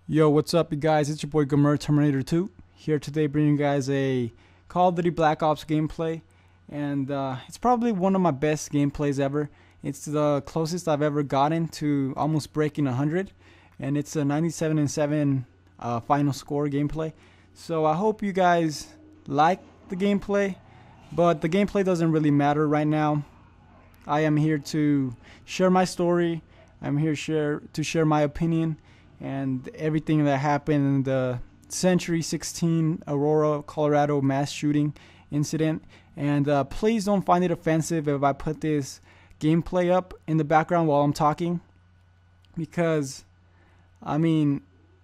Yo, what's up, you guys? It's your boy Gamer Terminator 2 here today, bringing you guys a Call of Duty Black Ops gameplay, and it's probably one of my best gameplays ever. It's the closest I've ever gotten to almost breaking 100, and it's a 97-7 final score gameplay. So I hope you guys like the gameplay, but the gameplay doesn't really matter right now. I am here to share my story. I'm here to share my opinion and everything that happened in the Century 16 Aurora, Colorado mass shooting incident. And please don't find it offensive if I put this gameplay up in the background while I'm talking, because I mean,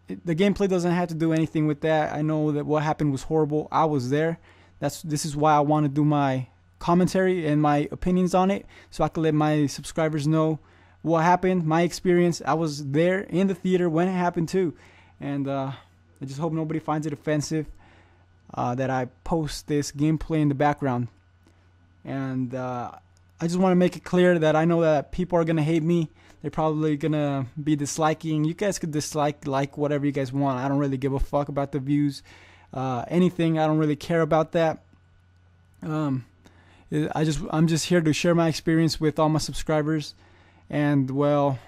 the gameplay doesn't have to do anything with that. I know that what happened was horrible. I was there. This is why I want to do my commentary and my opinions on it, so I can let my subscribers know what happened, my experience. I was there in the theater when it happened too, and I just hope nobody finds it offensive that I post this gameplay in the background. And I just want to make it clear that I know that people are gonna hate me. They're probably gonna be disliking. You guys could like whatever you guys want. I don't really give a fuck about the views, anything. I don't really care about that. I'm just here to share my experience with all my subscribers. And well,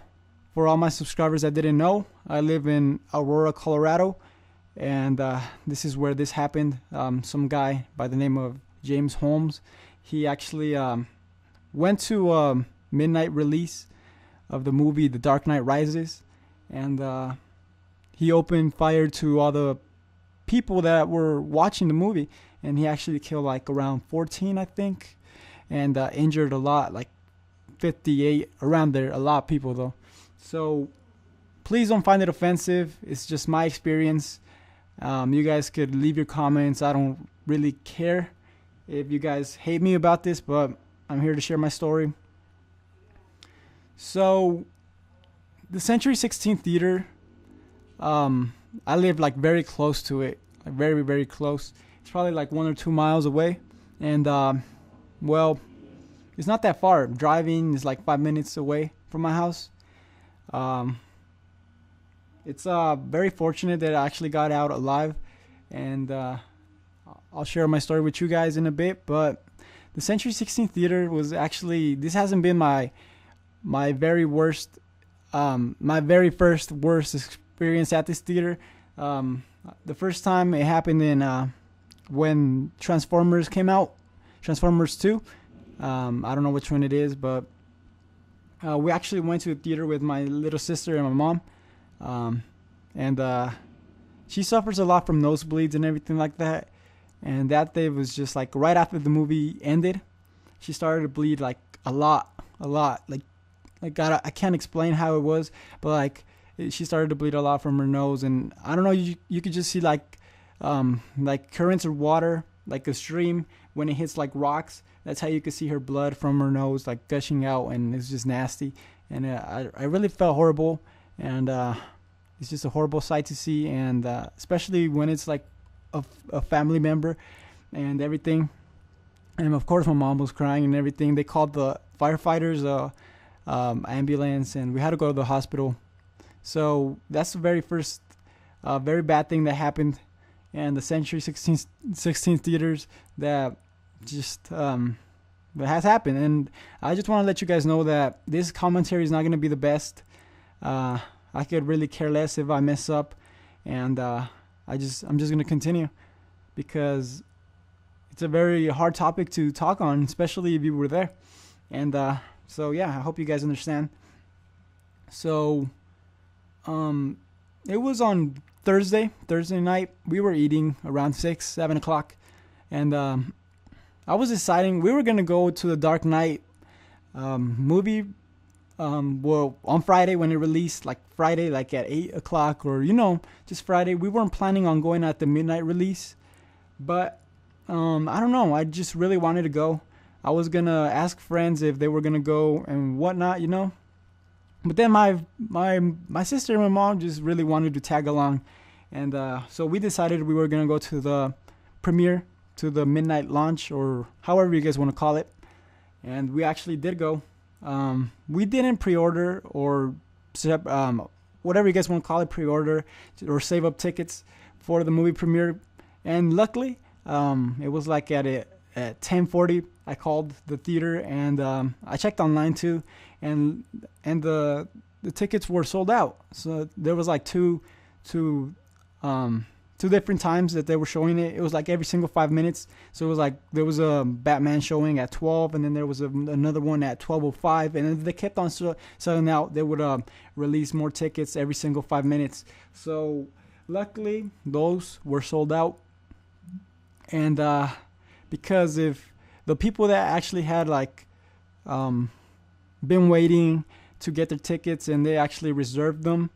for all my subscribers that didn't know, I live in Aurora, Colorado, and this is where this happened. Some guy by the name of James Holmes, he actually went to a midnight release of the movie The Dark Knight Rises, and he opened fire to all the people that were watching the movie, and he actually killed like around 14, I think, and injured a lot, like 58, around there, a lot of people though. So please don't find it offensive. It's just my experience. You guys could leave your comments. I don't really care if you guys hate me about this, but I'm here to share my story. So the Century 16 theater, I live like very close to it, like very, very close. It's probably like 1 or 2 miles away, and well, it's not that far. Driving is like 5 minutes away from my house. It's very fortunate that I actually got out alive, and I'll share my story with you guys in a bit. But the Century 16 theater was actually, this hasn't been my very worst, my very first worst experience at this theater. The first time it happened in when Transformers came out, Transformers 2. I don't know which one it is, but we actually went to the theater with my little sister and my mom, and she suffers a lot from nosebleeds and everything like that. And that day was just like right after the movie ended, she started to bleed like a lot. Like I can't explain how it was, but like she started to bleed a lot from her nose, and I don't know. You could just see like currents of water, like a stream when it hits like rocks. That's how you could see her blood from her nose like gushing out, and it's just nasty. And I really felt horrible, and it's just a horrible sight to see, and especially when it's like a family member and everything. And of course my mom was crying and everything. They called the firefighters, ambulance, and we had to go to the hospital. So that's the very first very bad thing that happened, and the Century 16 theaters that just that has happened. And I just want to let you guys know that this commentary is not going to be the best. I could really care less if I mess up, and I'm just going to continue, because it's a very hard topic to talk on, especially if you were there. And so yeah, I hope you guys understand. So it was on Thursday night. We were eating around 6-7 o'clock, and I was deciding we were gonna go to the Dark Knight movie. Well, on Friday when it released, like Friday, like at 8 o'clock, or just Friday. We weren't planning on going at the midnight release, but I don't know. I just really wanted to go. I was gonna ask friends if they were gonna go and whatnot. But then my sister and my mom just really wanted to tag along, and so we decided we were gonna go to the premiere, to the midnight launch, or however you guys want to call it. And we actually did go. We didn't pre-order or whatever you guys want to call it, pre-order or save up tickets for the movie premiere. And luckily, it was like at 10:40. I called the theater, and I checked online too, and the tickets were sold out. So there was like two different times that they were showing it. It was like every single 5 minutes. So it was like there was a Batman showing at 12, and then there was another one at 12:05, and then they kept on selling out. They would release more tickets every single 5 minutes. So luckily, those were sold out. And because if the people that actually had like been waiting to get their tickets and they actually reserved them,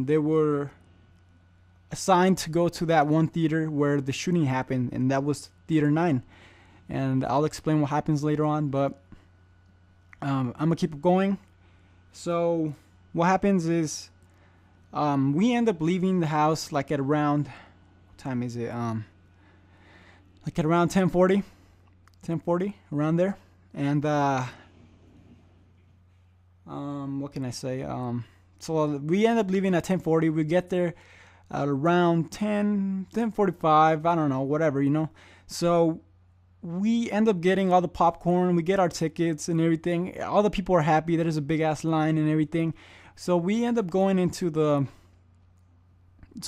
they were assigned to go to that one theater where the shooting happened, and that was Theater 9. And I'll explain what happens later on, but I'm gonna keep going. So what happens is we end up leaving the house like at around, what time is it? Like at around 10:40, around there. And what can I say? So we end up leaving at 10:40. We get there at around 10:45. I don't know, whatever, you know. So we end up getting all the popcorn. We get our tickets and everything. All the people are happy. There's a big ass line and everything. So we end up going into the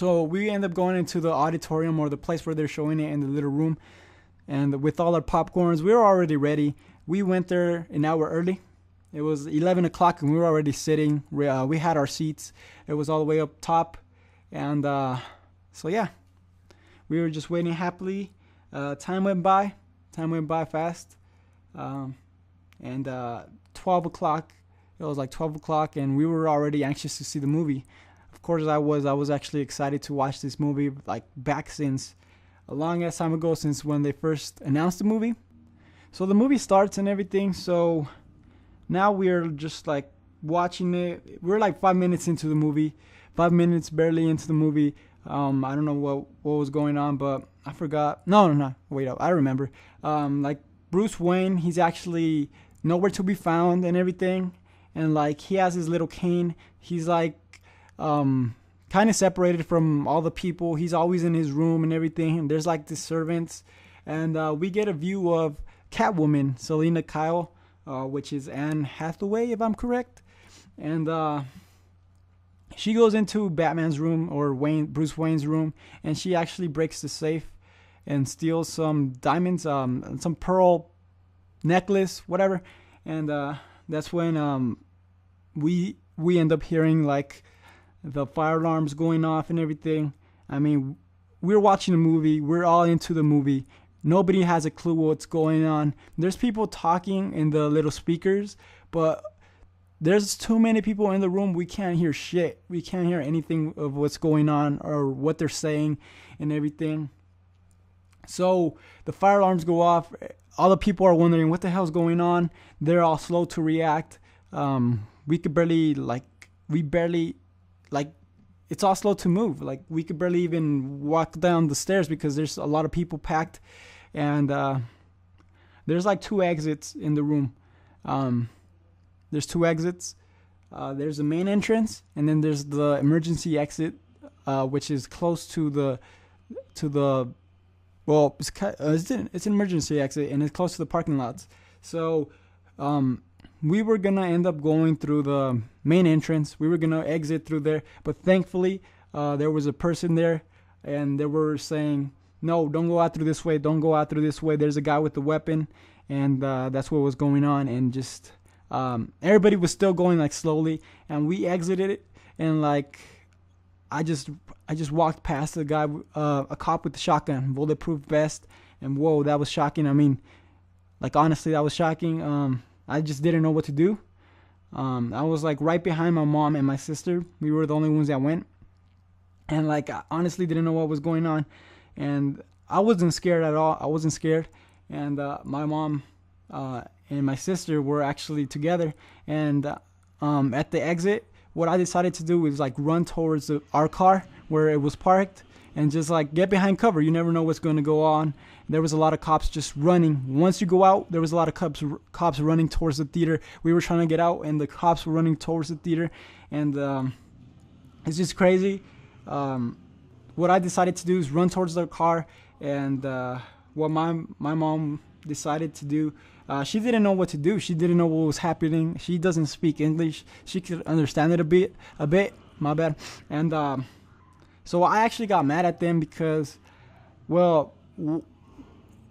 auditorium, or the place where they're showing it, in the little room. And with all our popcorns, we were already ready. We went there an hour early. It was 11 o'clock, and we were already sitting. We had our seats. It was all the way up top. And so, yeah, we were just waiting happily. Time went by. Time went by fast. And 12 o'clock, it was like 12 o'clock, and we were already anxious to see the movie. Of course, I was actually excited to watch this movie, like back since a long ass time ago, since when they first announced the movie. So the movie starts and everything. So now we're just like watching it. We're like 5 minutes into the movie, 5 minutes barely into the movie. I don't know what was going on, but I forgot. No, wait up, I remember. Like Bruce Wayne, he's actually nowhere to be found and everything, and like he has his little cane. He's like kind of separated from all the people. He's always in his room and everything, and there's like the servants, and we get a view of Catwoman, Selena Kyle, which is Anne Hathaway, if I'm correct. And she goes into Batman's room, or Bruce Wayne's room, and she actually breaks the safe and steals some diamonds, some pearl necklace, whatever. And that's when we end up hearing like the fire alarms going off and everything. I mean, we're watching the movie. We're all into the movie. Nobody has a clue what's going on. There's people talking in the little speakers, but there's too many people in the room. We can't hear shit. We can't hear anything of what's going on or what they're saying and everything. So the fire alarms go off. All the people are wondering what the hell's going on. They're all slow to react. We barely, it's all slow to move. Like, we could barely even walk down the stairs because there's a lot of people packed. And there's like 2 exits in the room. There's 2 exits. There's the main entrance, and then there's the emergency exit, which is close to the well, it's an emergency exit, and it's close to the parking lots. So we were gonna end up going through the main entrance. We were gonna exit through there, but thankfully there was a person there, and they were saying, no, don't go out through this way, don't go out through this way. There's a guy with a weapon. And that's what was going on. And just everybody was still going like slowly, and we exited it, and like I just walked past the guy, a cop with the shotgun, bulletproof vest, and whoa, that was shocking. I mean, like, honestly, that was shocking. I just didn't know what to do. I was like right behind my mom and my sister. We were the only ones that went, and like I honestly didn't know what was going on, and I wasn't scared at all. I wasn't scared, and my mom and my sister were actually together, and at the exit, what I decided to do was like run towards our car where it was parked and just like get behind cover. You never know what's going to go on. There was a lot of cops just running. Once you go out, there was a lot of cops running towards the theater. We were trying to get out, and the cops were running towards the theater, and It's just crazy. What I decided to do is run towards the car, and what my mom decided to do, she didn't know what to do. She didn't know what was happening. She doesn't speak English. She could understand it a bit. My bad. And so I actually got mad at them because, well,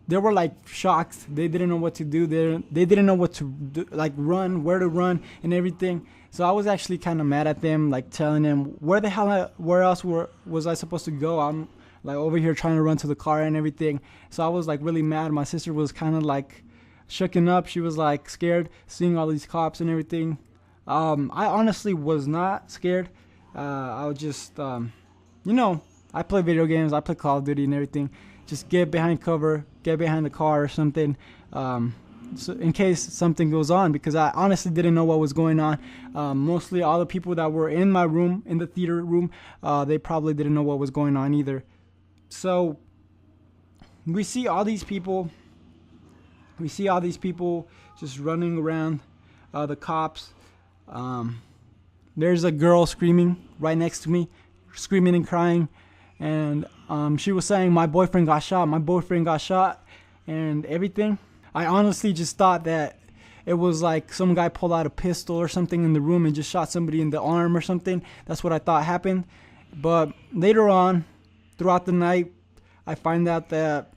they were like shocked. They didn't know what to do. They didn't know what to do, like run, where to run, and everything. So I was actually kind of mad at them, like telling them where else was I supposed to go? I'm like over here trying to run to the car and everything. So I was like really mad. My sister was kind of like shooken up. She was like scared seeing all these cops and everything. I honestly was not scared. I was just, I play video games. I play Call of Duty and everything. Just get behind cover, get behind the car or something, so in case something goes on, because I honestly didn't know what was going on. Mostly all the people that were in my room, in the theater room, they probably didn't know what was going on either. So we see all these people just running around, the cops. There's a girl screaming right next to me, screaming and crying. And she was saying, my boyfriend got shot, and everything. I honestly just thought that it was like some guy pulled out a pistol or something in the room and just shot somebody in the arm or something. That's what I thought happened. But later on, throughout the night, I find out that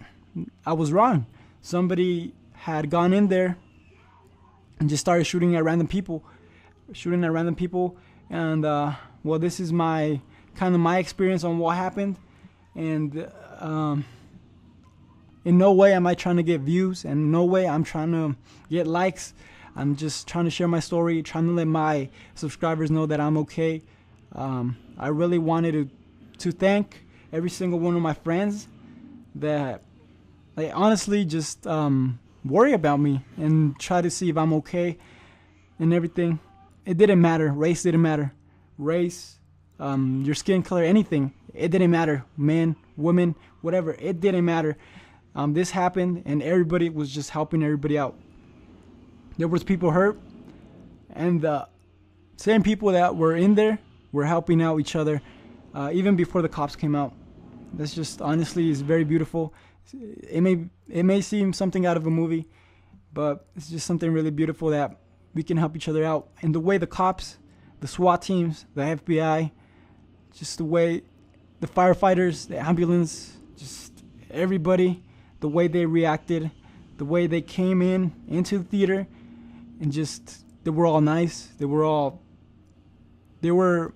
I was wrong. Somebody had gone in there and just started shooting at random people. And, well, this is my experience on what happened, and in no way am I trying to get views, and no way I'm trying to get likes. I'm just trying to share my story, trying to let my subscribers know that I'm okay. I really wanted to thank every single one of my friends that they honestly just worry about me and try to see if I'm okay and everything. It didn't matter. Race didn't matter. Race, your skin color, anything. It didn't matter. Men, women, whatever. It didn't matter. This happened, and everybody was just helping everybody out. There was people hurt, and the same people that were in there were helping out each other, even before the cops came out. That's just honestly is very beautiful. It may seem something out of a movie, but it's just something really beautiful that we can help each other out. And the way the cops, the SWAT teams, the FBI, just the way the firefighters, the ambulance, just everybody, the way they reacted, the way they came into the theater, and just they were all nice. They were there.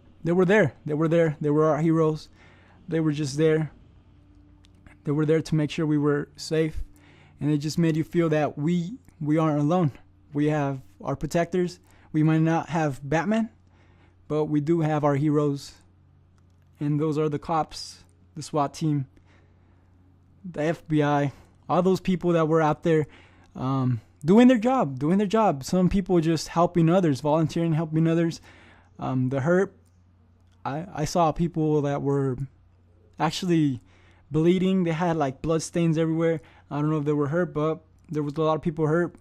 They were our heroes. They were just there. They were there to make sure we were safe, and it just made you feel that we aren't alone. We have our protectors. We might not have Batman, but we do have our heroes, and those are the cops, the SWAT team, the FBI, all those people that were out there doing their job. Some people just helping others, volunteering, helping others. The hurt, I saw people that were actually bleeding. They had like blood stains everywhere. I don't know if they were hurt, but there was a lot of people hurt.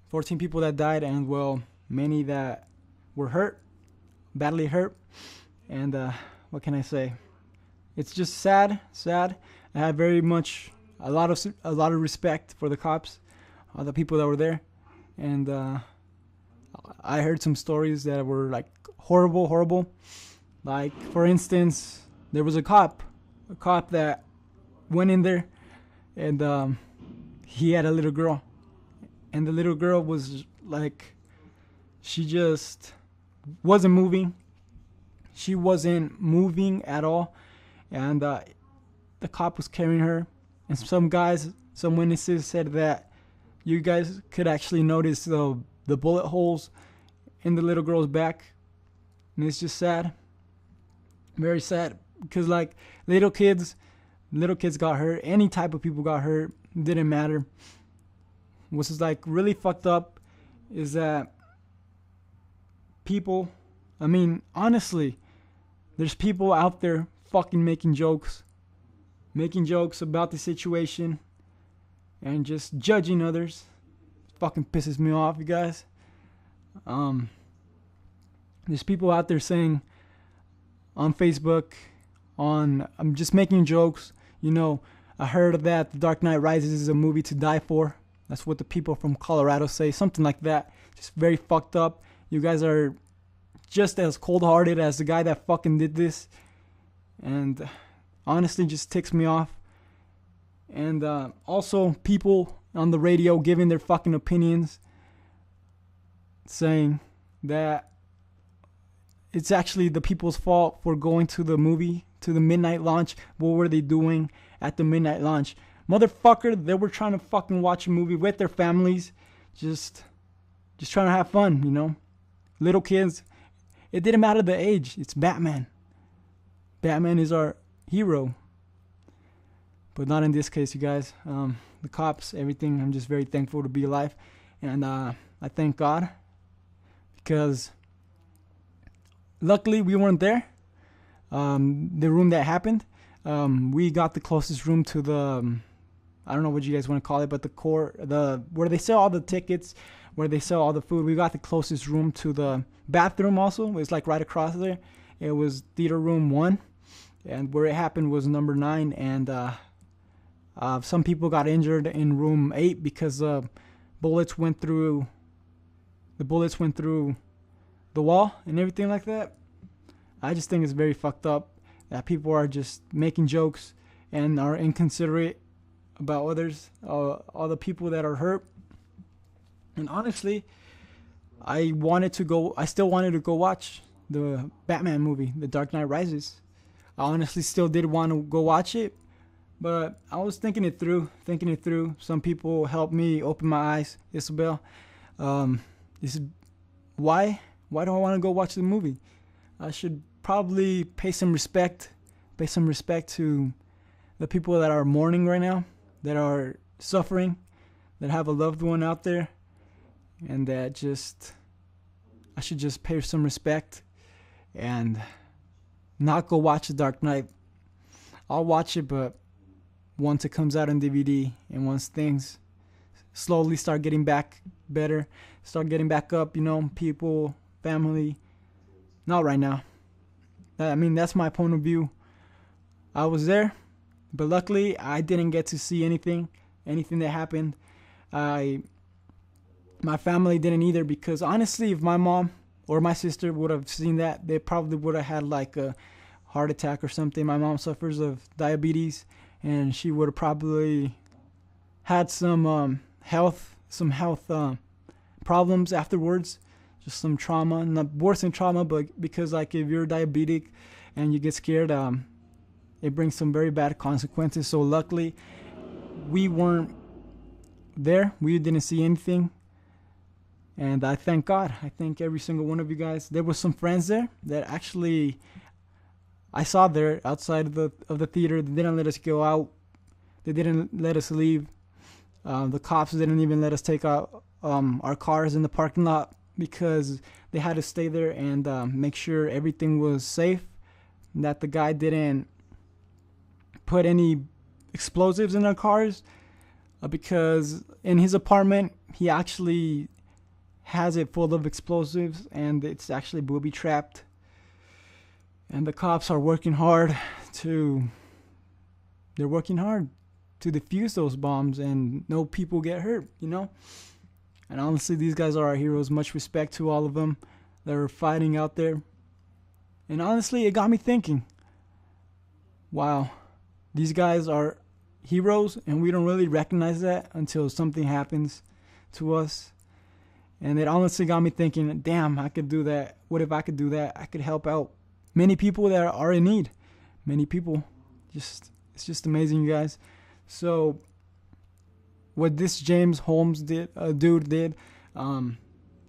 14 people that died, and well, many that were hurt, badly hurt. And what can I say? It's just sad. I have a lot of respect for the cops, the people that were there, and I heard some stories that were like horrible. Like, for instance, there was a cop that went in there, and he had a little girl, and the little girl was like, she just wasn't moving. She wasn't moving at all, and the cop was carrying her. And some witnesses said that you guys could actually notice the bullet holes in the little girl's back, and it's just sad, very sad, because like little kids got hurt. Any type of people got hurt. It didn't matter. What's just like really fucked up is that people, I mean, honestly, there's people out there fucking making jokes about the situation and just judging others. It fucking pisses me off, you guys. There's people out there saying, on Facebook. I'm just making jokes. I heard that The Dark Knight Rises is a movie to die for. That's what the people from Colorado say, something like that. Just very fucked up. You guys are just as cold-hearted as the guy that fucking did this, and honestly just ticks me off. And also people on the radio giving their fucking opinions, saying that it's actually the people's fault for going to the movie, to the midnight launch. What were they doing at the midnight launch? Motherfucker, they were trying to fucking watch a movie with their families, just trying to have fun, Little kids, it didn't matter the age. It's Batman. Batman is our hero. But not in this case, you guys. The cops, everything. I'm just very thankful to be alive. And I thank God. Because luckily we weren't there. The room that happened. We got the closest room to the... I don't know what you guys want to call it, but where they sell all the tickets, where they sell all the food. We got the closest room to the bathroom also. It was like right across there. It was theater room 1. And where it happened was number 9. And some people got injured in room 8 because bullets went through the wall and everything like that. I just think it's very fucked up that people are just making jokes and are inconsiderate about others, all the people that are hurt. And honestly, I still wanted to go watch the Batman movie, The Dark Knight Rises. I honestly still did want to go watch it, but I was thinking it through. Some people helped me open my eyes. Isabel, why do I want to go watch the movie? I should probably pay some respect to the people that are mourning right now, that are suffering, that have a loved one out there, and I should just pay some respect and not go watch The Dark Knight. I'll watch it, but once it comes out on DVD and once things slowly start getting back better, start getting back up, people, family, not right now. I mean, that's my point of view. I was there, but luckily I didn't get to see anything that happened. My family didn't either, because honestly, if my mom or my sister would have seen that, they probably would have had like a heart attack or something. My mom suffers of diabetes, and she would have probably had some health problems afterwards, just some trauma, not worse than trauma, but because like if you're diabetic and you get scared, it brings some very bad consequences. So luckily, we weren't there. We didn't see anything. And I thank God. I thank every single one of you guys. There were some friends there that actually I saw there outside of the theater. They didn't let us go out. They didn't let us leave. The cops didn't even let us take out our cars in the parking lot, because they had to stay there and make sure everything was safe, that the guy didn't put any explosives in our cars, because in his apartment he actually has it full of explosives, and it's actually booby trapped. And the cops are working hard to defuse those bombs and no people get hurt, And honestly, these guys are our heroes. Much respect to all of them that are fighting out there. And honestly, it got me thinking, wow, these guys are heroes, and we don't really recognize that until something happens to us. And it honestly got me thinking, damn, I could do that. What if I could do that? I could help out many people that are in need. Many people. It's just amazing, you guys. So what this James Holmes dude did,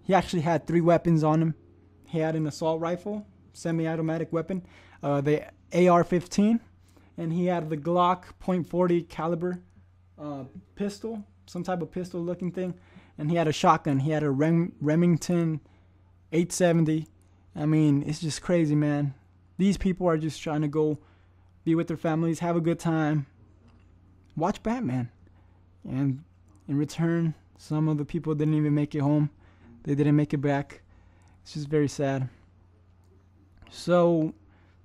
he actually had 3 weapons on him. He had an assault rifle, semi-automatic weapon, the AR-15, and he had the Glock .40 caliber pistol, some type of pistol looking thing, and he had a shotgun. He had a Remington 870. I mean, it's just crazy, man. These people are just trying to go be with their families, have a good time, watch Batman. And in return, some of the people didn't even make it home. They didn't make it back. It's just very sad. So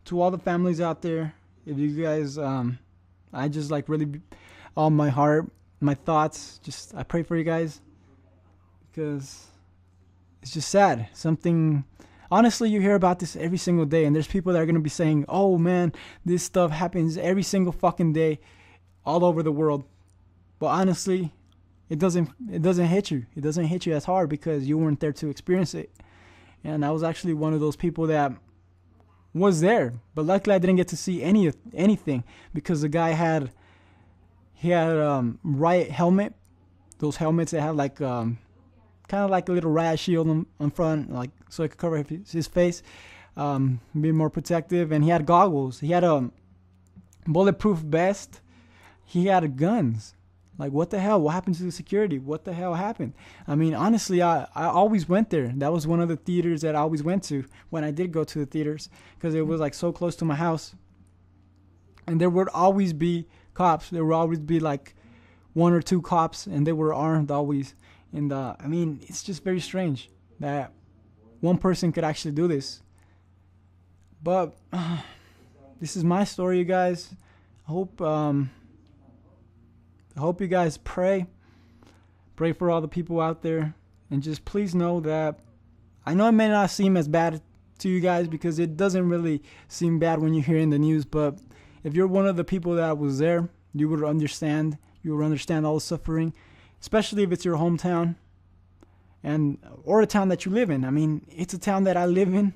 to all the families out there, if you guys, I just like really, all my heart, my thoughts, just I pray for you guys, because it's just sad. Something, honestly, you hear about this every single day, and there's people that are gonna be saying, "Oh man, this stuff happens every single fucking day, all over the world." But honestly, it doesn't hit you. It doesn't hit you as hard because you weren't there to experience it. And I was actually one of those people that was there, but luckily I didn't get to see anything because the guy had riot helmet, those helmets that have like kind of like a little riot shield on front, like so it could cover his face, be more protective. And he had goggles. He had a bulletproof vest. He had guns. Like, what the hell? What happened to the security? What the hell happened? I mean, honestly, I always went there. That was one of the theaters that I always went to when I did go to the theaters, because it was like so close to my house. And there would always be cops. There would always be like 1 or 2 cops, and they were armed always. And I mean, it's just very strange that one person could actually do this. But this is my story, you guys. I hope you guys pray for all the people out there, and just please know that I know it may not seem as bad to you guys because it doesn't really seem bad when you hear in the news, but if you're one of the people that was there, you would understand. You would understand all the suffering, especially if it's your hometown or a town that you live in. I mean, it's a town that I live in,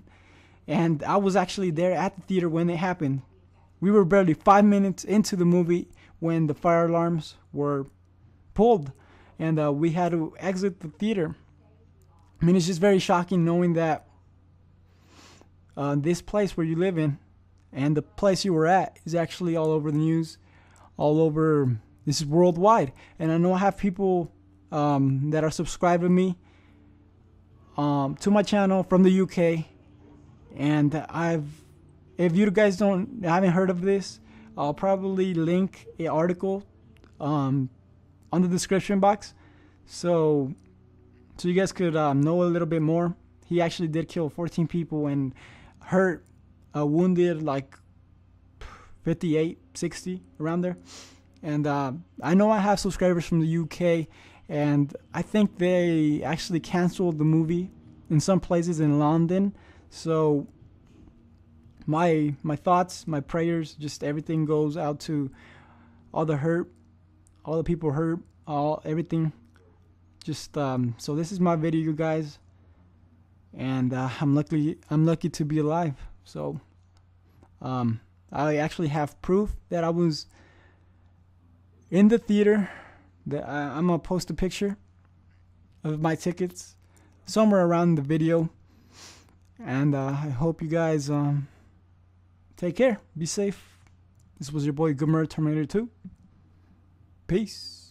and I was actually there at the theater when it happened. We were barely 5 minutes into the movie when the fire alarms were pulled, and we had to exit the theater. I mean, it's just very shocking knowing that this place where you live in and the place you were at is actually all over the news, all over. This is worldwide. And I know I have people that are subscribed to me, to my channel from the UK, and if you guys haven't heard of this, I'll probably link an article on the description box, so you guys could know a little bit more. He actually did kill 14 people and wounded like 58, 60 around there. And I know I have subscribers from the UK, and I think they actually canceled the movie in some places in London. So my thoughts, my prayers, just everything goes out to all the hurt, all the people hurt, everything. Just so this is my video, you guys, and I'm lucky to be alive. So I actually have proof that I was in the theater. That I'm gonna post a picture of my tickets somewhere around the video, and I hope you guys take care. Be safe. This was your boy Terminator 2. Peace.